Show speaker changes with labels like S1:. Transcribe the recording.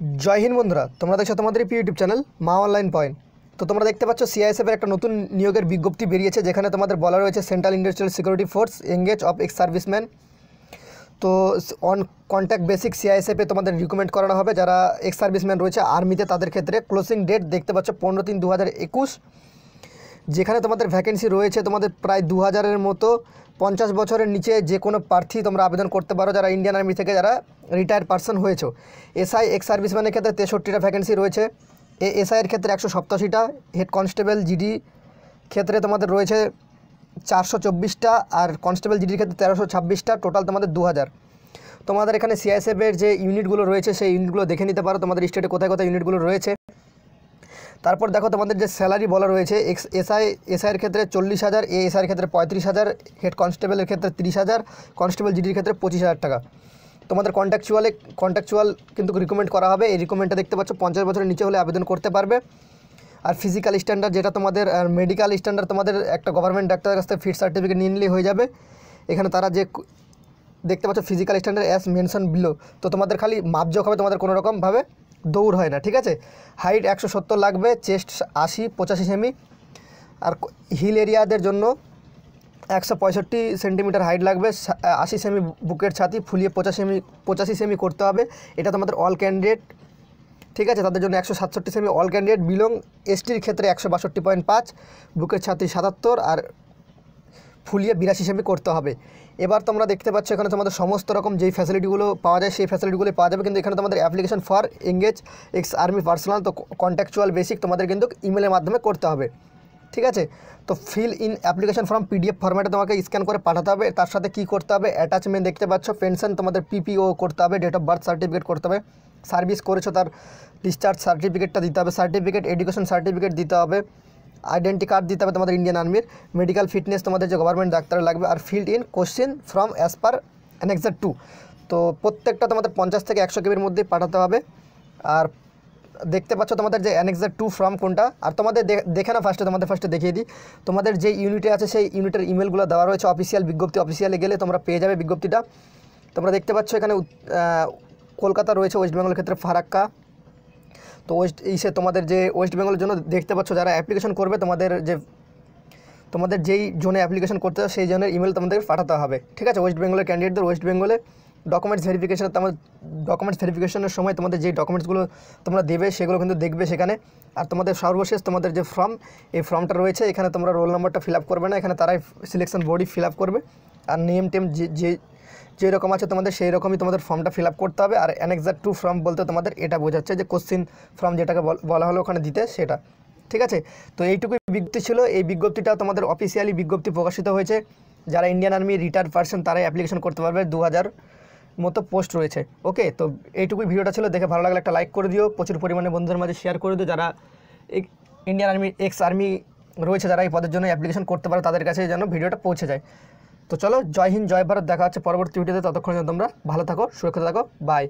S1: जय हिंद बंधुरा তোমরা দেখছো তোমাদের প্রিয় ইউটিউব চ্যানেল মা অনলাইন পয়েন্ট। তো তোমরা দেখতে পাচ্ছ সিআইএসএফ এর একটা নতুন নিয়োগের বিজ্ঞপ্তি বেরিয়েছে, যেখানে তোমাদের বলা রয়েছে central industrial security force engage of ex serviceman. তো অন কন্ট্যাক্ট বেসিক সিআইএসএফ এ তোমাদের রিকমেন্ড করানো হবে যারা এক্স সার্ভিসম্যান রয়েছে আর্মিতে, তাদের ক্ষেত্রে ক্লোজিং ডেট দেখতে পাচ্ছ 15/3/2021, যেখানে তোমাদের ভ্যাকেন্সি রয়েছে তোমাদের প্রায় 2000-এর মতো। 50 বছরের নিচে যে কোনো প্রার্থী তোমরা আবেদন করতে পারো যারা ইন্ডিয়ান আর্মি থেকে যারা রিটায়ার্ড পার্সন হয়েছে। এসআই এক্স সার্ভিসম্যানের ক্ষেত্রে 63টা ভ্যাকেন্সি রয়েছে, এসআইয়ের ক্ষেত্রে 187টা, হেড কনস্টেবল জিডি ক্ষেত্রে তোমাদের রয়েছে 424টা, আর কনস্টেবল জিডির ক্ষেত্রে 1326টা, টোটাল তোমাদের 2000। তোমাদের এখানে সিআইএসএফের যে ইউনিটগুলো রয়েছে সেই ইউনিটগুলো দেখে নিতে পারো তোমাদের স্টেটে কোথায় কোথায় ইউনিটগুলো রয়েছে। তারপর দেখো তোমাদের যে স্যালারি বলা রয়েছে, এসআইয়ের ক্ষেত্রে 40,000, এএসআইয়ের ক্ষেত্রে 35,000, হেড কনস্টেবলের ক্ষেত্রে 30,000, কনস্টেবল জিডির ক্ষেত্রে 25,000 টাকা। তোমাদের কন্ট্রাকচুয়াল কিন্তু রিকমেন্ড করা হবে। এই রিকমেন্ডটা দেখতে পাচ্ছ 50 বছরের নিচে হলে আবেদন করতে পারবে। আর ফিজিক্যাল স্ট্যান্ডার্ড যেটা তোমাদের মেডিকেল স্ট্যান্ডার্ড, তোমাদের একটা গভর্নমেন্ট ডাক্তারের কাছ থেকে ফিট সার্টিফিকেট নিয়ে নিলেই হয়ে যাবে। এখানে তারা যে দেখতে পাচ্ছ physical standard as mention below, তো তোমাদের খালি মাপজোক হবে, তোমাদের কোনো রকমভাবে দৌড় হয় না, ঠিক আছে। হাইট 170 লাগবে, চেস্ট 80-85 সেমি, আর হিল এরিয়াদের জন্য 165 সেন্টিমিটার হাইট লাগবে, 80 সেমি বুকের ছাতি, ফুলিয়ে 85 সেমি করতে হবে। এটা তোমাদের অল ক্যান্ডিডেট, ঠিক আছে। তাদের জন্য 167 সেমি অল ক্যান্ডিডেট বিলং। এসটির ক্ষেত্রে 162.5, বুকের ছাতি 77, আর ফুলিয়ে 82 সেমি করতে হবে। এবার তোমরা দেখতে পাচ্ছ এখানে তোমাদের সমস্ত রকম যেই ফ্যাসিলিটিগুলো পাওয়া যায় সেই ফ্যাসিলিটিগুলো পাওয়া যাবে, কিন্তু এখানে তোমাদের application for engage ex army personal, তো কন্ট্রাকচুয়াল বেসিক তোমাদের কিন্তু ইমেলের মাধ্যমে করতে হবে, ঠিক আছে। তো fill in application form PDF ফরম্যাটে তোমাকে স্ক্যান করে পাঠাতে হবে। তার সাথে কী করতে হবে, অ্যাটাচমেন্ট দেখতে পাচ্ছ পেনশন, তোমাদের পিপিও করতে হবে, ডেট অফ বার্থ সার্টিফিকেট করতে হবে, সার্ভিস করেছো তার ডিসচার্জ সার্টিফিকেটটা দিতে হবে, সার্টিফিকেট এডুকেশন সার্টিফিকেট দিতে হবে, আইডেন্টি কার্ড দিতে হবে তোমাদের ইন্ডিয়ান আর্মির, মেডিকেল ফিটনেস তোমাদের যে গভর্নমেন্ট ডাক্তার লাগবে, আর field in question from as per annexure 2। তো প্রত্যেকটা তোমাদের 50 থেকে 100 কেবির মধ্যে পাঠাতে হবে। আর দেখতে পাচ্ছ তোমাদের যে অ্যানেক্সার 2 ফর্ম কোনটা, আর তোমাদের দেখে না ফার্স্টে দেখিয়ে দিই। তোমাদের যে ইউনিটে আছে সেই ইউনিটের ইমেলগুলো দেওয়া রয়েছে, অফিসিয়াল বিজ্ঞপ্তি, অফিসিয়ালে গেলে তোমরা পেয়ে যাবে বিজ্ঞপ্তিটা। তোমরা দেখতে পাচ্ছ এখানে কলকাতা রয়েছে, ওয়েস্ট বেঙ্গলের ক্ষেত্রে ফারাক্কা। তো তোমাদের যে ওয়েস্ট বেঙ্গলের জন্য দেখতে পাচ্ছ যারা অ্যাপ্লিকেশন করবে, তোমাদের যেই জোনে অ্যাপ্লিকেশন করতে হবে সেই জনের ইমেল তোমাদের পাঠাতে হবে, ঠিক আছে। ওয়েস্ট বেঙ্গলের ক্যান্ডিডেটদের ওয়েস্ট বেঙ্গলে ডকুমেন্টস ভেরিফিকেশনের সময় তোমাদের যেই ডকুমেন্টসগুলো তোমরা দেবে সেগুলো কিন্তু দেখবে সেখানে। আর তোমাদের সর্বশেষ তোমাদের যে ফর্ম, এই ফর্মটা রয়েছে, এখানে তোমরা রোল নাম্বারটা ফিল আপ করবে না, এখানে তারাই সিলেকশন বডি ফিল আপ করবে। আর নেম টেম যে রকম আছে তোমাদের সেই রকমই তোমাদের ফর্মটা ফিল আপ করতে হবে। আর অ্যানেক্সার 2 ফর্ম বলতে তোমাদের এটা বোঝাচ্ছে যে কোশ্চিন ফর্ম যেটাকে বলা হলো ওখানে দিতে, সেটা, ঠিক আছে। তো এইটুকুই বিজ্ঞপ্তি ছিল। এই বিজ্ঞপ্তিটা তোমাদের অফিসিয়ালি বিজ্ঞপ্তি প্রকাশিত হয়েছে। যারা ইন্ডিয়ান আর্মি রিটায়ার্ড পার্সন তারাই অ্যাপ্লিকেশন করতে পারবে। 2000 মতো পোস্ট রয়েছে। ওকে, তো এইটুকুই ভিডিওটা ছিল। দেখে ভালো লাগলে একটা লাইক করে দিও, প্রচুর পরিমাণে বন্ধুদের মাঝে শেয়ার করে দিও। যারা ইন্ডিয়ান আর্মি এক্স আর্মি রয়েছে যারা এই পদের জন্য অ্যাপ্লিকেশন করতে পারে তাদের কাছে যেন ভিডিওটা পৌঁছে যায়। তো চলো, জয় হিন্দ, জয় ভারত, দেখা হচ্ছে পরবর্তী ভিডিওতে। ততক্ষণ তোমরা ভালো থাকো, সুরক্ষিত থাকো, বাই।